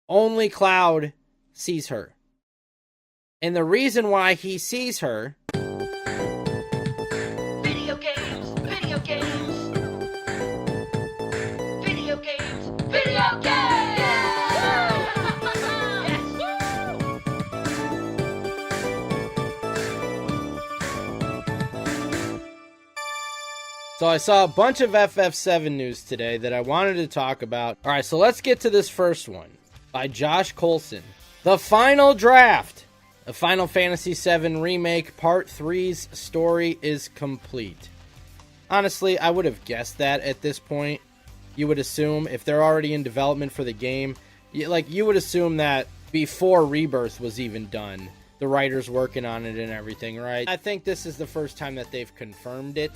Only Cloud sees her. And the reason why he sees her... Video games! Video games! Video games! Video games! So I saw a bunch of FF7 news today that I wanted to talk about. Alright, so let's get to this first one. By Josh Coulson. The final draft of Final Fantasy VII Remake Part 3's story is complete. Honestly, I would have guessed that at this point. You would assume, if they're already in development for the game, you would assume that before Rebirth was even done, the writers working on it and everything, right? I think this is the first time that they've confirmed it.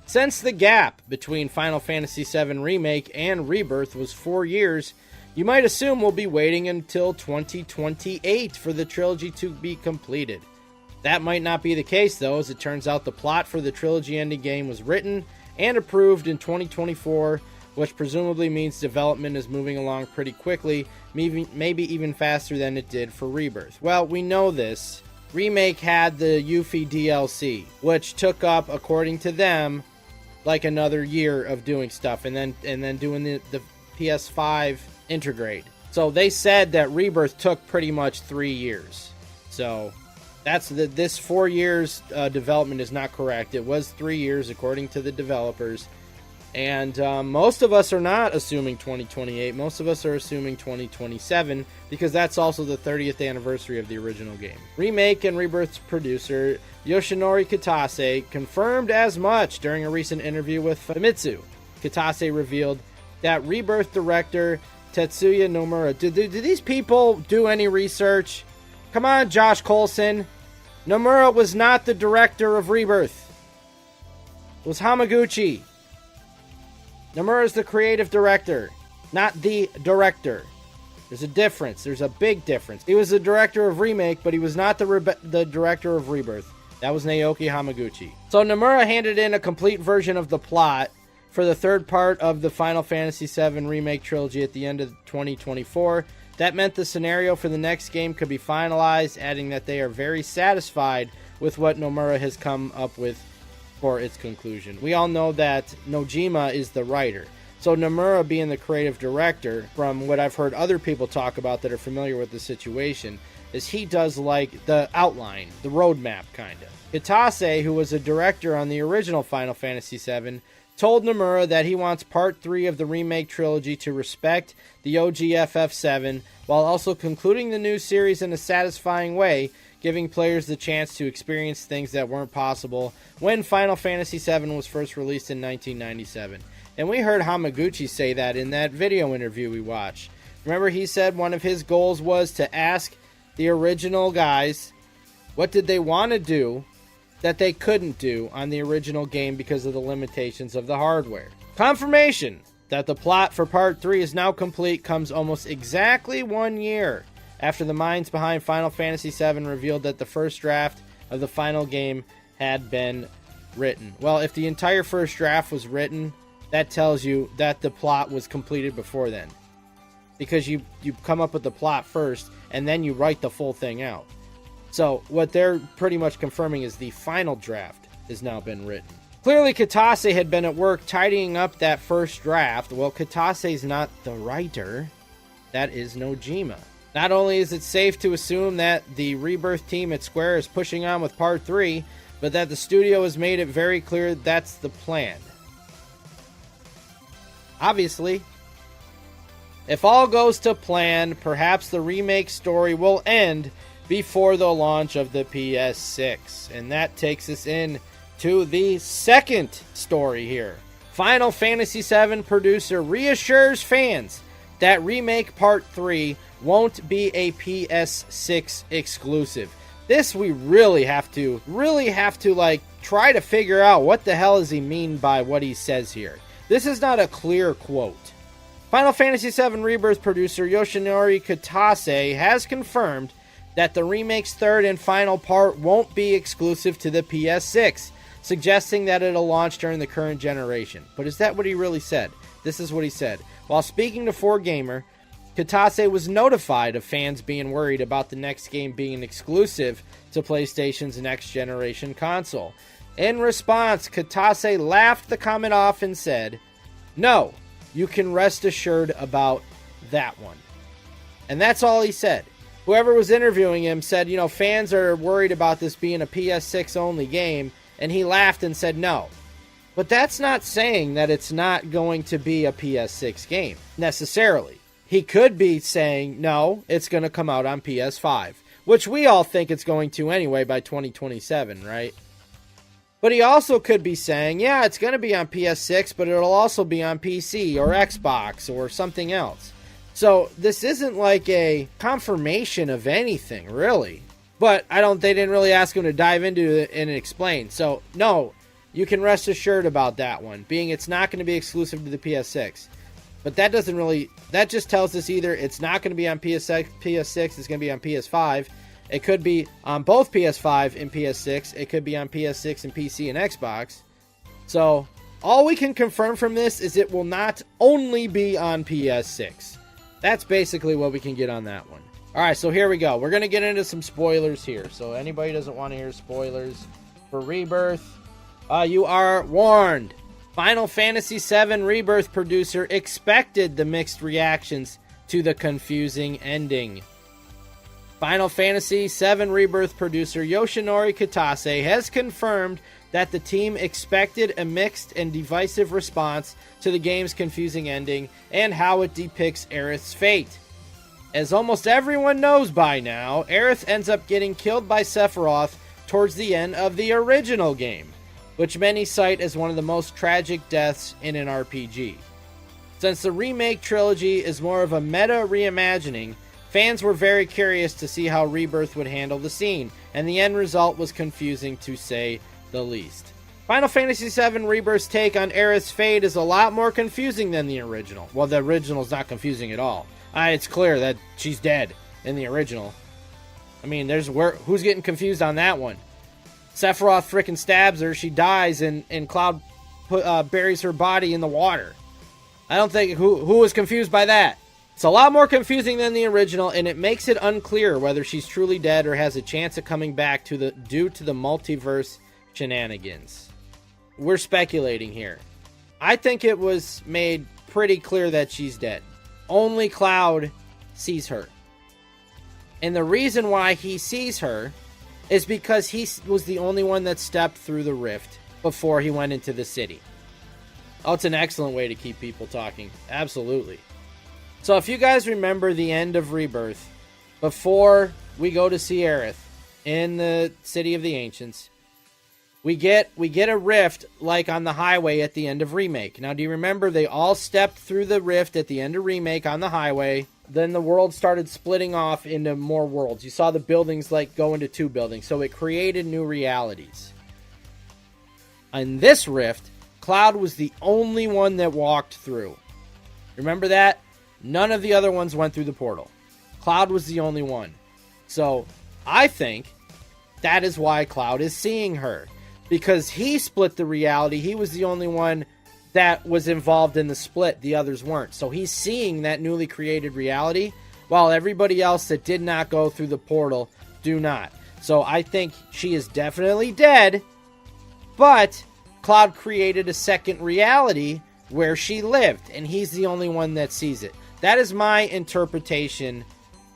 Since the gap between Final Fantasy VII Remake and Rebirth was 4 years, you might assume we'll be waiting until 2028 for the trilogy to be completed. That might not be the case, though, as it turns out the plot for the trilogy ending game was written and approved in 2024, which presumably means development is moving along pretty quickly, maybe even faster than it did for Rebirth. Well, we know this. Remake had the Yuffie DLC, which took up, according to them, like another year of doing stuff, and then doing the PS5 integrate. So they said that Rebirth took pretty much 3 years. So that's this 4 years development is not correct. It was 3 years according to the developers. And most of us are not assuming 2028. Most of us are assuming 2027 because that's also the 30th anniversary of the original game. Remake and Rebirth's producer Yoshinori Kitase confirmed as much during a recent interview with Famitsu. Kitase revealed that Rebirth director Tetsuya Nomura... Do these people do any research? Come on, Josh Coulson. Nomura was not the director of Rebirth. It was Hamaguchi. Nomura is the creative director, not the director. There's a difference. There's a big difference. He was the director of Remake, but he was not the director of Rebirth. That was Naoki Hamaguchi. So Nomura handed in a complete version of the plot for the third part of the Final Fantasy VII Remake trilogy at the end of 2024. That meant the scenario for the next game could be finalized, adding that they are very satisfied with what Nomura has come up with for its conclusion. We all know that Nojima is the writer. So Nomura being the creative director, from what I've heard other people talk about that are familiar with the situation, is he does like the outline, the roadmap kind of. Kitase, who was a director on the original Final Fantasy VII, told Nomura that he wants Part 3 of the remake trilogy to respect the OG FF7 while also concluding the new series in a satisfying way, giving players the chance to experience things that weren't possible when Final Fantasy VII was first released in 1997. And we heard Hamaguchi say that in that video interview we watched. Remember, he said one of his goals was to ask the original guys what did they want to do that they couldn't do on the original game because of the limitations of the hardware. Confirmation that the plot for Part 3 is now complete comes almost exactly 1 year after the minds behind Final Fantasy VII revealed that the first draft of the final game had been written. Well, if the entire first draft was written, that tells you that the plot was completed before then. Because you come up with the plot first, and then you write the full thing out. So, what they're pretty much confirming is the final draft has now been written. Clearly, Kitase had been at work tidying up that first draft. Well, Kitase's not the writer. That is Nojima. Not only is it safe to assume that the Rebirth team at Square is pushing on with Part 3, but that the studio has made it very clear that's the plan. Obviously, if all goes to plan, perhaps the remake story will end before the launch of the PS6. And that takes us in to the second story here. Final Fantasy VII producer reassures fans that Remake Part 3 won't be a PS6 exclusive. This we really have to try to figure out what the hell does he mean by what he says here. This is not a clear quote. Final Fantasy VII Rebirth producer Yoshinori Kitase has confirmed that the remake's third and final part won't be exclusive to the PS6, suggesting that it'll launch during the current generation. But is that what he really said? This is what he said. While speaking to 4Gamer, Kitase was notified of fans being worried about the next game being exclusive to PlayStation's next-generation console. In response, Kitase laughed the comment off and said, "No, you can rest assured about that one." And that's all he said. Whoever was interviewing him said, fans are worried about this being a PS6 only game, and he laughed and said no. But that's not saying that it's not going to be a PS6 game, necessarily. He could be saying, no, it's going to come out on PS5, which we all think it's going to anyway by 2027, right? But he also could be saying, yeah, it's going to be on PS6, but it'll also be on PC or Xbox or something else. So this isn't like a confirmation of anything, really. But they didn't really ask him to dive into it and explain. So, no, you can rest assured about that one, being it's not going to be exclusive to the PS6. But that just tells us either it's not going to be on PS6, it's going to be on PS5. It could be on both PS5 and PS6. It could be on PS6 and PC and Xbox. So, all we can confirm from this is it will not only be on PS6. That's basically what we can get on that one. Alright, so here we go. We're going to get into some spoilers here. So, anybody doesn't want to hear spoilers for Rebirth, you are warned. Final Fantasy VII Rebirth producer expected the mixed reactions to the confusing ending. Final Fantasy VII Rebirth producer Yoshinori Kitase has confirmed that the team expected a mixed and divisive response to the game's confusing ending and how it depicts Aerith's fate. As almost everyone knows by now, Aerith ends up getting killed by Sephiroth towards the end of the original game, which many cite as one of the most tragic deaths in an RPG. Since the remake trilogy is more of a meta reimagining, fans were very curious to see how Rebirth would handle the scene, and the end result was confusing to say the least. Final Fantasy VII Rebirth's take on Aerith's fate is a lot more confusing than the original. Well, the original's not confusing at all. It's clear that she's dead in the original. I mean, who's getting confused on that one? Sephiroth frickin' stabs her, she dies, and Cloud buries her body in the water. I don't think who was confused by that. It's a lot more confusing than the original, and it makes it unclear whether she's truly dead or has a chance of coming back due to the multiverse shenanigans. We're speculating here. I think it was made pretty clear that she's dead. Only Cloud sees her. And the reason why he sees her is because he was the only one that stepped through the rift before he went into the city. Oh, it's an excellent way to keep people talking. Absolutely. So if you guys remember the end of Rebirth, before we go to see Aerith in the City of the Ancients, we get a rift like on the highway at the end of Remake. Now, do you remember they all stepped through the rift at the end of Remake on the highway? Then the world started splitting off into more worlds. You saw the buildings go into two buildings, so it created new realities. In this rift, Cloud was the only one that walked through. Remember that? None of the other ones went through the portal. Cloud was the only one. So, I think that is why Cloud is seeing her. Because he split the reality, he was the only one that was involved in the split. The others weren't. So he's seeing that newly created reality, while everybody else that did not go through the portal do not. So I think she is definitely dead, but Cloud created a second reality where she lived, and he's the only one that sees it. That is my interpretation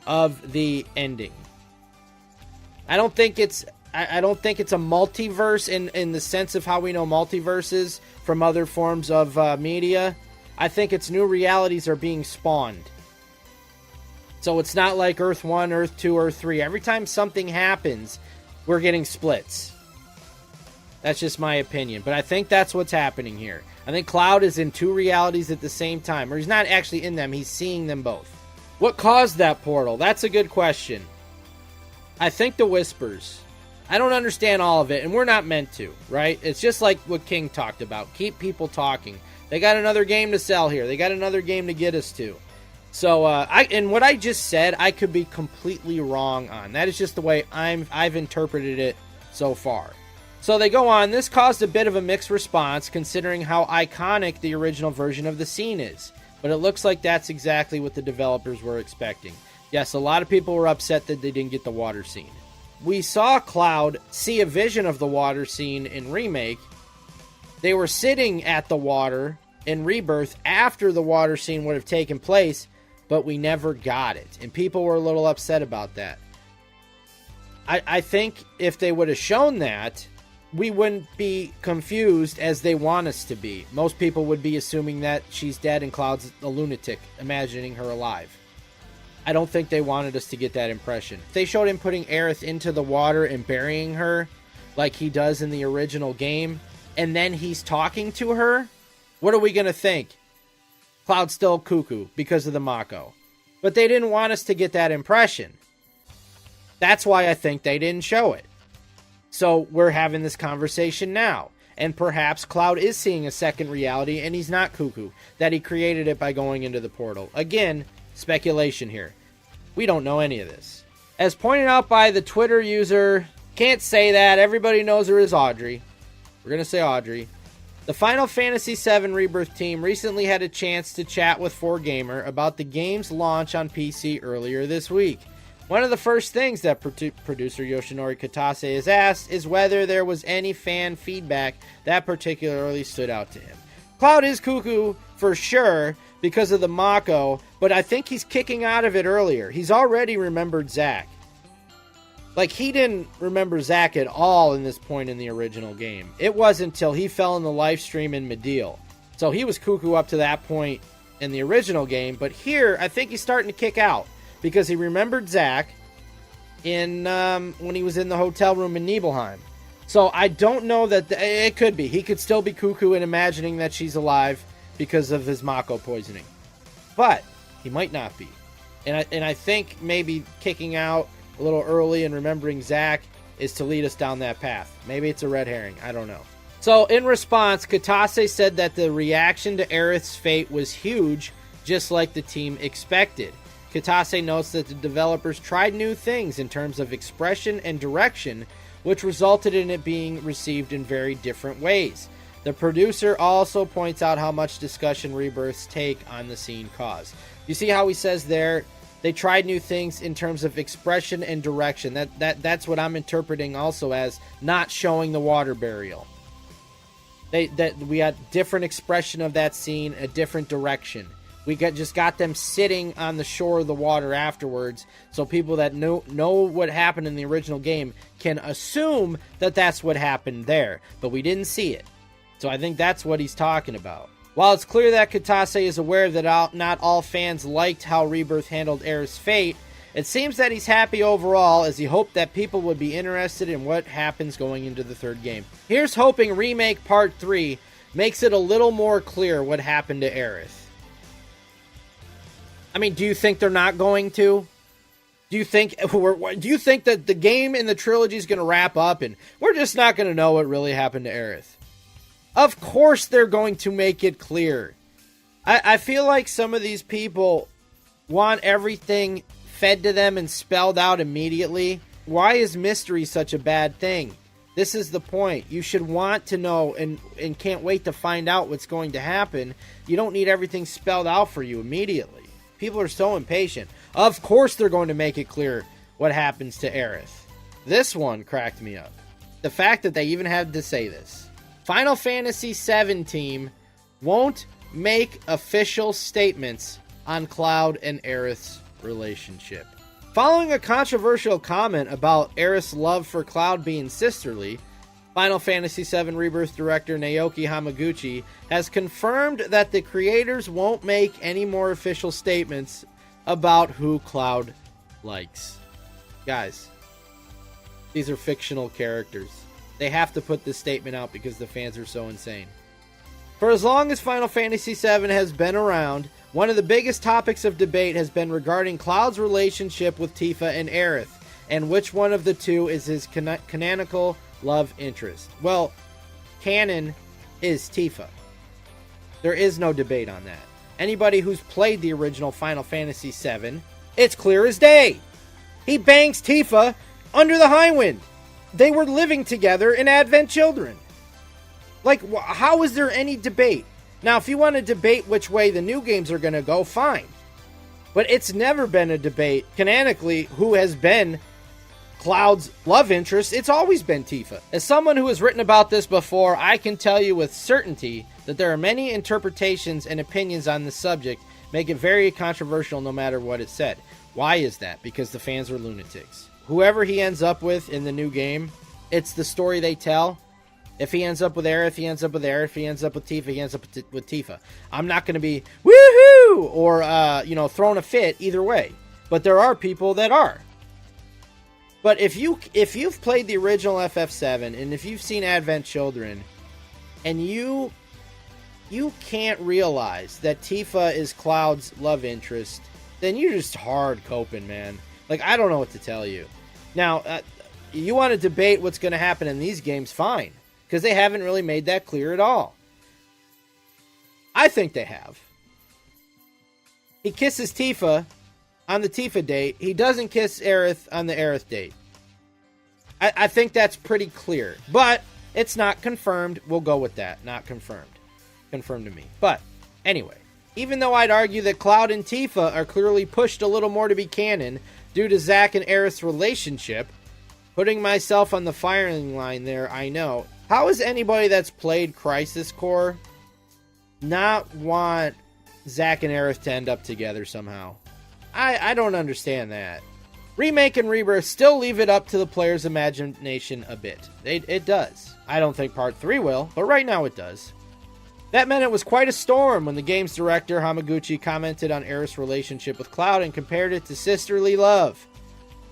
of the ending. I don't think it's a multiverse in the sense of how we know multiverses from other forms of media. I think it's new realities are being spawned. So it's not like Earth 1, Earth 2, Earth 3. Every time something happens, we're getting splits. That's just my opinion. But I think that's what's happening here. I think Cloud is in two realities at the same time. Or he's not actually in them. He's seeing them both. What caused that portal? That's a good question. I think the whispers. I don't understand all of it, and we're not meant to, right? It's just like what King talked about. Keep people talking. They got another game to sell here. They got another game to get us to. So, and what I just said, I could be completely wrong on. That is just the way I've interpreted it so far. So they go on. This caused a bit of a mixed response, considering how iconic the original version of the scene is. but it looks like that's exactly what the developers were expecting. Yes, a lot of people were upset that they didn't get the water scene. We saw Cloud see a vision of the water scene in Remake. They were sitting at the water in Rebirth after the water scene would have taken place, but we never got it. And people were a little upset about that. I think if they would have shown that, we wouldn't be confused as they want us to be. Most people would be assuming that she's dead and Cloud's a lunatic, imagining her alive. I don't think they wanted us to get that impression. If they showed him putting Aerith into the water and burying her, like he does in the original game, and then he's talking to her, what are we going to think? Cloud's still cuckoo because of the Mako. But they didn't want us to get that impression. That's why I think they didn't show it. So we're having this conversation now. And perhaps Cloud is seeing a second reality and he's not cuckoo. That he created it by going into the portal. Again, speculation here. We don't know any of this. As pointed out by the Twitter user, can't say that, everybody knows her as Audrey. We're going to say Audrey. The Final Fantasy VII Rebirth team recently had a chance to chat with 4Gamer about the game's launch on PC earlier this week. One of the first things that producer Yoshinori Kitase has asked is whether there was any fan feedback that particularly stood out to him. Cloud is cuckoo for sure because of the Mako, but I think he's kicking out of it earlier. He's already remembered Zack. Like, he didn't remember Zack at all in this point in the original game. It wasn't until he fell in the live stream in Mideel. So he was cuckoo up to that point in the original game, but here I think he's starting to kick out. Because he remembered Zack in when he was in the hotel room in Nibelheim. So I don't know that... it could be. He could still be cuckoo and imagining that she's alive because of his Mako poisoning. But he might not be. And I think maybe kicking out a little early and remembering Zack is to lead us down that path. Maybe it's a red herring. I don't know. So in response, Kitase said that the reaction to Aerith's fate was huge, just like the team expected. Kitase notes that the developers tried new things in terms of expression and direction, which resulted in it being received in very different ways. The producer also points out how much discussion Rebirth's take on the scene caused. You see how he says there, they tried new things in terms of expression and direction. That's what I'm interpreting also as not showing the water burial. We had different expression of that scene, a different direction. We just got them sitting on the shore of the water afterwards, so people that know what happened in the original game can assume that that's what happened there. But we didn't see it. So I think that's what he's talking about. While it's clear that Kitase is aware that not all fans liked how Rebirth handled Aerith's fate, it seems that he's happy overall, as he hoped that people would be interested in what happens going into the third game. Here's hoping Remake Part 3 makes it a little more clear what happened to Aerith. I mean, do you think they're not going to? Do you think that the game in the trilogy is going to wrap up and we're just not going to know what really happened to Aerith? Of course they're going to make it clear. I feel like some of these people want everything fed to them and spelled out immediately. Why is mystery such a bad thing? This is the point. You should want to know and can't wait to find out what's going to happen. You don't need everything spelled out for you immediately. People are so impatient. Of course they're going to make it clear what happens to Aerith. This one cracked me up. The fact that they even had to say this. Final Fantasy VII team won't make official statements on Cloud and Aerith's relationship. Following a controversial comment about Aerith's love for Cloud being sisterly, Final Fantasy VII Rebirth director Naoki Hamaguchi has confirmed that the creators won't make any more official statements about who Cloud likes. Guys, these are fictional characters. They have to put this statement out because the fans are so insane. For as long as Final Fantasy VII has been around, one of the biggest topics of debate has been regarding Cloud's relationship with Tifa and Aerith, and which one of the two is his canonical love interest. Well, canon is Tifa. There is no debate on that. Anybody who's played the original Final Fantasy VII, it's clear as day. He bangs Tifa under the Highwind. They were living together in Advent Children. Like, how is there any debate? Now, if you want to debate which way the new games are going to go, fine. But it's never been a debate, canonically, who has been Cloud's love interest. It's always been Tifa. As someone who has written about this before, I can tell you with certainty that there are many interpretations and opinions on this subject, make it very controversial no matter what is said. Why is that? Because the fans are lunatics. Whoever he ends up with in the new game, it's the story they tell. If he ends up with Aerith, he ends up with Aerith. If he ends up with Tifa, he ends up with Tifa. I'm not going to be woohoo or throwing a fit either way. But there are people that are. But if you've played the original FF7 and if you've seen Advent Children, and you can't realize that Tifa is Cloud's love interest, then you're just hard coping, man. Like, I don't know what to tell you. Now, you want to debate what's going to happen in these games, fine. Because they haven't really made that clear at all. I think they have. He kisses Tifa on the Tifa date. He doesn't kiss Aerith on the Aerith date. I think that's pretty clear. But it's not confirmed. We'll go with that. Not confirmed. Confirmed to me. But anyway, even though I'd argue that Cloud and Tifa are clearly pushed a little more to be canon due to Zack and Aerith's relationship, putting myself on the firing line there, I know. How is anybody that's played Crisis Core not want Zack and Aerith to end up together somehow? I don't understand that. Remake and Rebirth still leave it up to the player's imagination a bit. It does. I don't think Part 3 will, but right now it does. That meant it was quite a storm when the game's director, Hamaguchi, commented on Aerith's relationship with Cloud and compared it to sisterly love.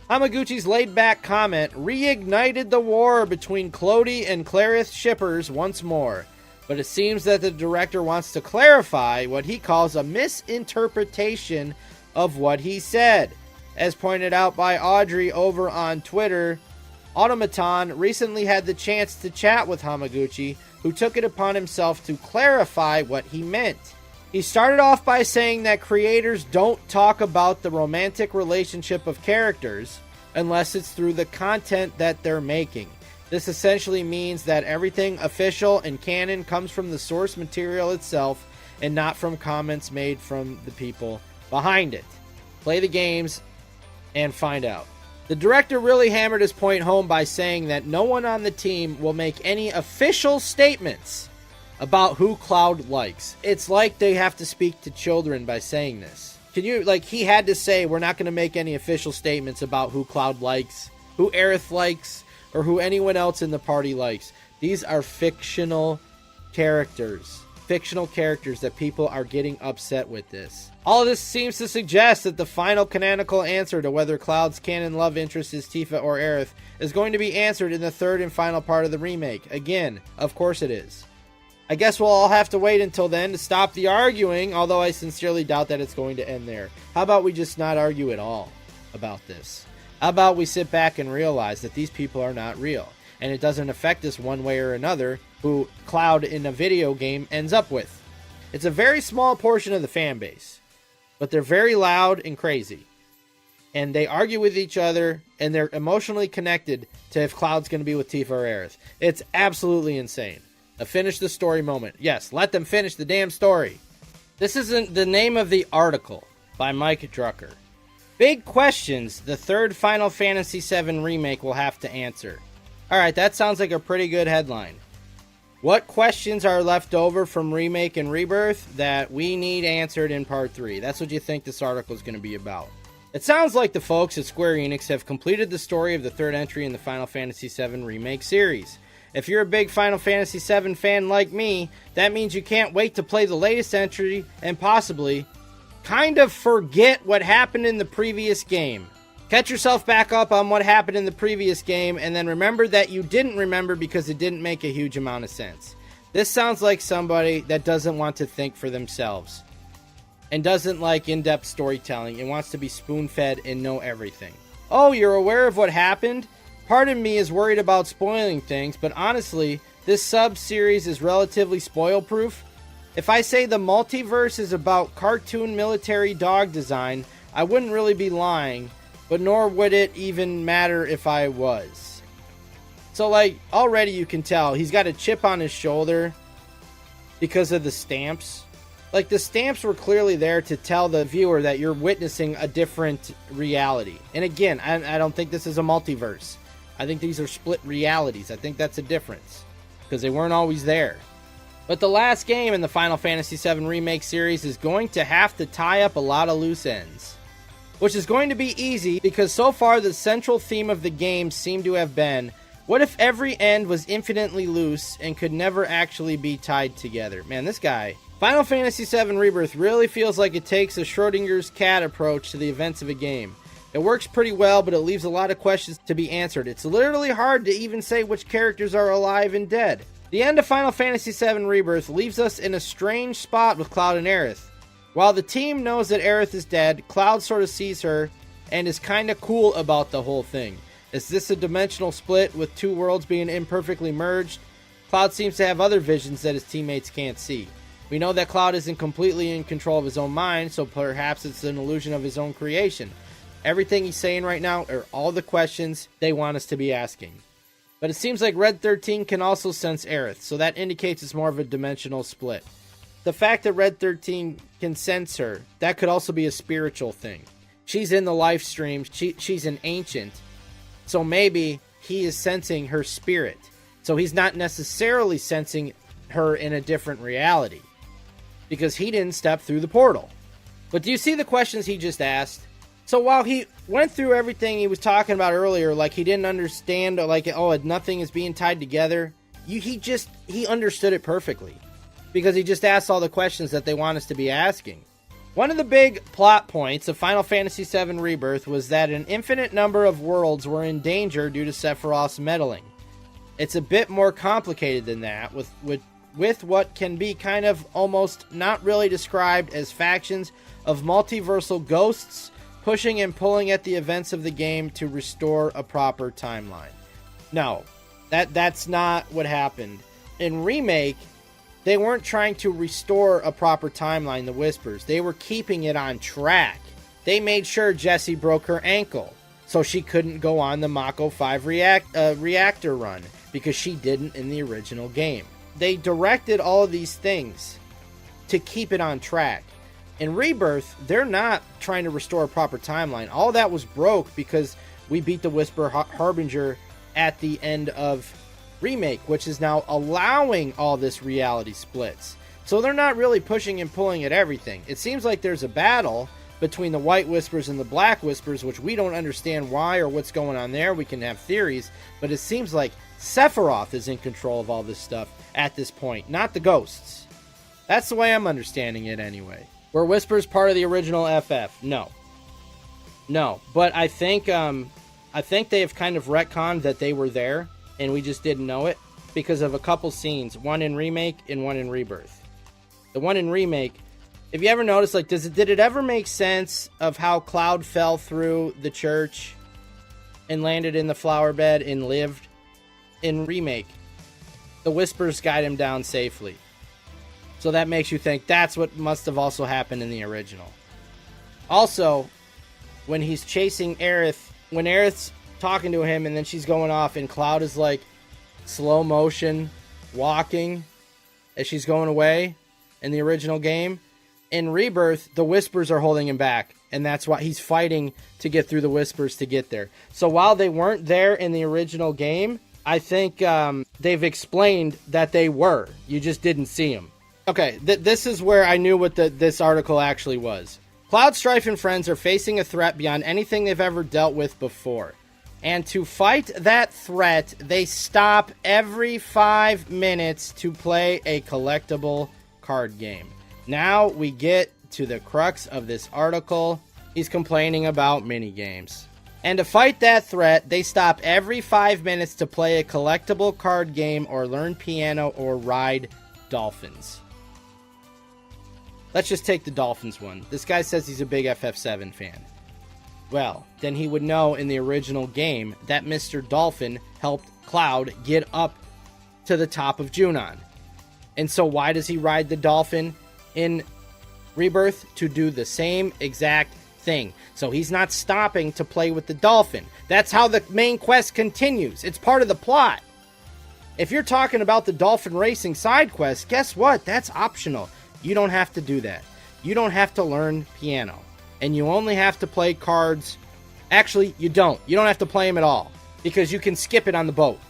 Hamaguchi's laid-back comment reignited the war between Cloti and Clerith shippers once more, but it seems that the director wants to clarify what he calls a misinterpretation of what he said. As pointed out by Audrey over on Twitter, Automaton recently had the chance to chat with Hamaguchi, who took it upon himself to clarify what he meant. He started off by saying that creators don't talk about the romantic relationship of characters unless it's through the content that they're making. This essentially means that everything official and canon comes from the source material itself and not from comments made from the people behind it. Play the games and find out. The director really hammered his point home by saying that no one on the team will make any official statements about who Cloud likes. It's like they have to speak to children by saying this. He had to say, we're not going to make any official statements about who Cloud likes, who Aerith likes, or who anyone else in the party likes. These are fictional characters. Fictional characters that people are getting upset with this. All of this seems to suggest that the final canonical answer to whether Cloud's canon love interest is Tifa or Aerith is going to be answered in the third and final part of the remake. Again, of course it is. I guess we'll all have to wait until then to stop the arguing, although I sincerely doubt that it's going to end there. How about we just not argue at all about this? How about we sit back and realize that these people are not real, and it doesn't affect us one way or another who Cloud in a video game ends up with. It's a very small portion of the fan base, but they're very loud and crazy. And they argue with each other, and they're emotionally connected to if Cloud's going to be with Tifa or Aerith. It's absolutely insane. A finish the story moment. Yes, let them finish the damn story. This isn't the name of the article by Mike Drucker. Big questions the third Final Fantasy VII Remake will have to answer. Alright, that sounds like a pretty good headline. What questions are left over from Remake and Rebirth that we need answered in Part 3? That's what you think this article is going to be about. It sounds like the folks at Square Enix have completed the story of the third entry in the Final Fantasy VII Remake series. If you're a big Final Fantasy VII fan like me, that means you can't wait to play the latest entry and possibly kind of forget what happened in the previous game. Catch yourself back up on what happened in the previous game and then remember that you didn't remember because it didn't make a huge amount of sense. This sounds like somebody that doesn't want to think for themselves and doesn't like in-depth storytelling and wants to be spoon-fed and know everything. Oh, you're aware of what happened? Part of me is worried about spoiling things, but honestly, this sub-series is relatively spoil-proof. If I say the multiverse is about cartoon military dog design, I wouldn't really be lying, but nor would it even matter if I was. So, already you can tell, he's got a chip on his shoulder because of the stamps. Like, the stamps were clearly there to tell the viewer that you're witnessing a different reality. And again, I don't think this is a multiverse. I think these are split realities. I think that's a difference, because they weren't always there. But the last game in the Final Fantasy VII Remake series is going to have to tie up a lot of loose ends, which is going to be easy, because so far the central theme of the game seemed to have been, what if every end was infinitely loose and could never actually be tied together? Man, this guy... Final Fantasy VII Rebirth really feels like it takes a Schrodinger's cat approach to the events of a game. It works pretty well, but it leaves a lot of questions to be answered. It's literally hard to even say which characters are alive and dead. The end of Final Fantasy VII Rebirth leaves us in a strange spot with Cloud and Aerith. While the team knows that Aerith is dead, Cloud sort of sees her and is kind of cool about the whole thing. Is this a dimensional split with two worlds being imperfectly merged? Cloud seems to have other visions that his teammates can't see. We know that Cloud isn't completely in control of his own mind, so perhaps it's an illusion of his own creation. Everything he's saying right now are all the questions they want us to be asking. But it seems like Red 13 can also sense Aerith, so that indicates it's more of a dimensional split. The fact that Red 13 can sense her, that could also be a spiritual thing. She's in the life stream, she's an ancient, so maybe he is sensing her spirit. So he's not necessarily sensing her in a different reality, because he didn't step through the portal. But do you see the questions he just asked? So while he went through everything he was talking about earlier, like he didn't understand, like, oh, nothing is being tied together, he understood it perfectly, because he just asked all the questions that they want us to be asking. One of the big plot points of Final Fantasy VII Rebirth was that an infinite number of worlds were in danger due to Sephiroth's meddling. It's a bit more complicated than that, with what can be kind of almost not really described as factions of multiversal ghosts pushing and pulling at the events of the game to restore a proper timeline. No, that's not what happened. In Remake, they weren't trying to restore a proper timeline, the Whispers. They were keeping it on track. They made sure Jessie broke her ankle, so she couldn't go on the Mako 5 reactor run, because she didn't in the original game. They directed all of these things to keep it on track. In Rebirth, they're not trying to restore a proper timeline. All that was broke because we beat the Whisper Harbinger at the end of Remake, which is now allowing all this reality splits. So they're not really pushing and pulling at everything. It seems like there's a battle between the White Whispers and the Black Whispers, which we don't understand why or what's going on there. We can have theories, but it seems like Sephiroth is in control of all this stuff at this point, not the ghosts. That's the way I'm understanding it anyway. Were Whispers part of the original FF? No. But I think they have kind of retconned that they were there, and we just didn't know it because of a couple scenes, one in Remake and one in Rebirth. The one in Remake, if you ever notice, like, did it ever make sense of how Cloud fell through the church and landed in the flower bed and lived? In Remake, the Whispers guide him down safely. So that makes you think that's what must have also happened in the original. Also, when he's chasing Aerith, when Aerith's talking to him and then she's going off and Cloud is like slow motion walking as she's going away in the original game, in Rebirth, the Whispers are holding him back, and that's why he's fighting to get through the Whispers to get there. So while they weren't there in the original game, I think they've explained that they were. You just didn't see them. Okay, this is where I knew what this article actually was. Cloud, Strife, and friends are facing a threat beyond anything they've ever dealt with before. And to fight that threat, they stop every 5 minutes to play a collectible card game. Now we get to the crux of this article. He's complaining about minigames. And to fight that threat, they stop every 5 minutes to play a collectible card game or learn piano or ride dolphins. Let's just take the dolphins one. This guy says he's a big FF7 fan. Well, then he would know in the original game that Mr. Dolphin helped Cloud get up to the top of Junon. And so why does he ride the dolphin in Rebirth? To do the same exact thing. So he's not stopping to play with the dolphin. That's how the main quest continues. It's part of the plot. If you're talking about the dolphin racing side quest, guess what? That's optional. You don't have to do that. You don't have to learn piano. And you only have to play cards. Actually, you don't. You don't have to play them at all. Because you can skip it on the boat.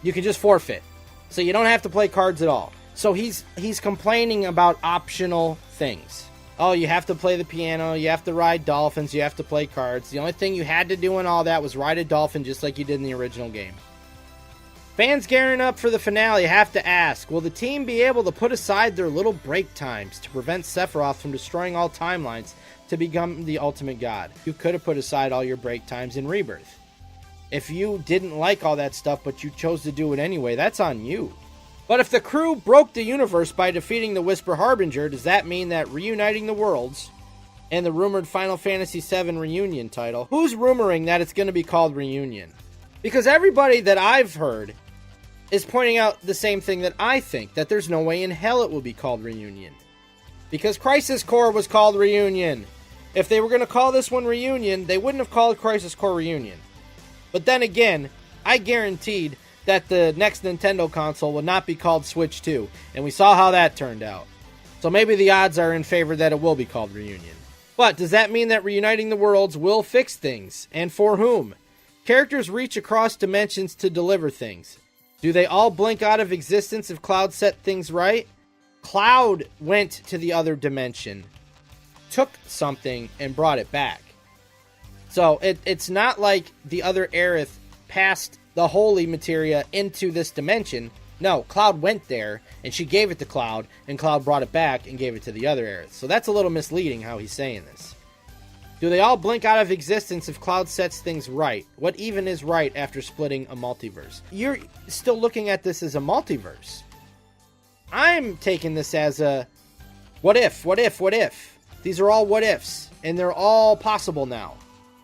You can just forfeit. So you don't have to play cards at all. So he's complaining about optional things. Oh, you have to play the piano, you have to ride dolphins, you have to play cards. The only thing you had to do in all that was ride a dolphin just like you did in the original game. Fans gearing up for the finale have to ask, will the team be able to put aside their little break times to prevent Sephiroth from destroying all timelines to become the ultimate god? You could have put aside all your break times in Rebirth. If you didn't like all that stuff but you chose to do it anyway, that's on you. But if the crew broke the universe by defeating the Whisper Harbinger, does that mean that reuniting the worlds and the rumored Final Fantasy VII Reunion title, who's rumoring that it's going to be called Reunion? Because everybody that I've heard is pointing out the same thing that I think, that there's no way in hell it will be called Reunion. Because Crisis Core was called Reunion. If they were going to call this one Reunion, they wouldn't have called Crisis Core Reunion. But then again, I guaranteed that the next Nintendo console would not be called Switch 2, and we saw how that turned out. So maybe the odds are in favor that it will be called Reunion. But does that mean that reuniting the worlds will fix things? And for whom? Characters reach across dimensions to deliver things. Do they all blink out of existence if Cloud set things right? Cloud went to the other dimension, took something, and brought it back. So it's not like the other Aerith passed the holy materia into this dimension. No, Cloud went there, and she gave it to Cloud, and Cloud brought it back and gave it to the other Aerith. So that's a little misleading how he's saying this. Do they all blink out of existence if Cloud sets things right? What even is right after splitting a multiverse? You're still looking at this as a multiverse. I'm taking this as a what if. These are all what ifs, and they're all possible now.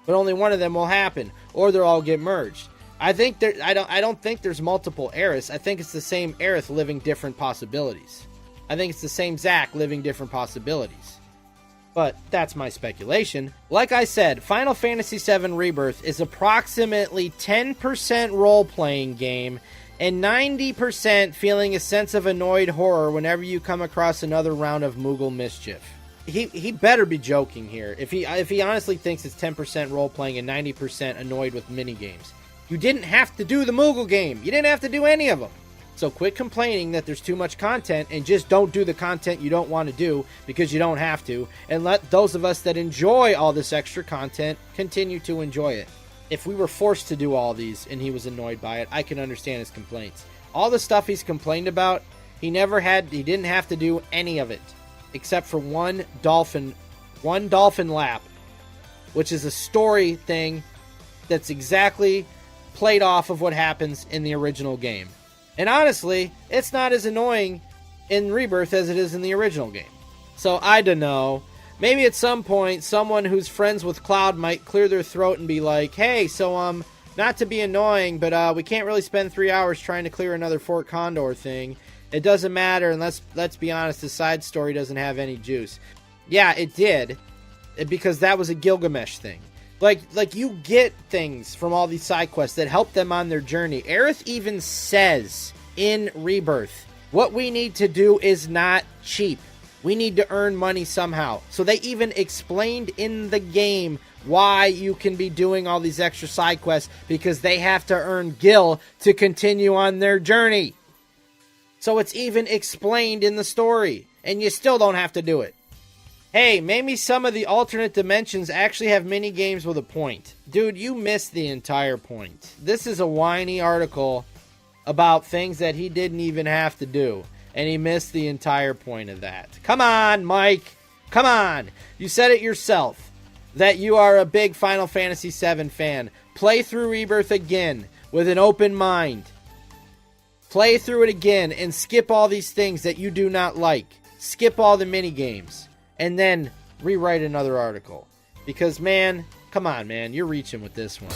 But only one of them will happen, or they'll all get merged. I don't think there's multiple Aeriths. I think it's the same Aerith living different possibilities. I think it's the same Zack living different possibilities. But that's my speculation. Like I said, Final Fantasy VII Rebirth is approximately 10% role-playing game and 90% feeling a sense of annoyed horror whenever you come across another round of Moogle mischief. He better be joking here if he honestly thinks it's 10% role-playing and 90% annoyed with minigames. You didn't have to do the Moogle game. You didn't have to do any of them. So quit complaining that there's too much content and just don't do the content you don't want to do because you don't have to, and let those of us that enjoy all this extra content continue to enjoy it. If we were forced to do all these and he was annoyed by it, I can understand his complaints. All the stuff he's complained about, he didn't have to do any of it except for one dolphin lap, which is a story thing that's exactly played off of what happens in the original game. And honestly, it's not as annoying in Rebirth as it is in the original game. So I don't know. Maybe at some point, someone who's friends with Cloud might clear their throat and be like, hey, so not to be annoying, but we can't really spend 3 hours trying to clear another Fort Condor thing. It doesn't matter, and let's be honest, the side story doesn't have any juice. Yeah, it did, because that was a Gilgamesh thing. Like you get things from all these side quests that help them on their journey. Aerith even says in Rebirth, what we need to do is not cheap. We need to earn money somehow. So they even explained in the game why you can be doing all these extra side quests, because they have to earn Gil to continue on their journey. So it's even explained in the story, and you still don't have to do it. Hey, maybe some of the alternate dimensions actually have mini games with a point. Dude, you missed the entire point. This is a whiny article about things that he didn't even have to do, and he missed the entire point of that. Come on, Mike. Come on. You said it yourself that you are a big Final Fantasy VII fan. Play through Rebirth again with an open mind. Play through it again and skip all these things that you do not like. Skip all the mini games. And then rewrite another article. Because, man, come on, man. You're reaching with this one.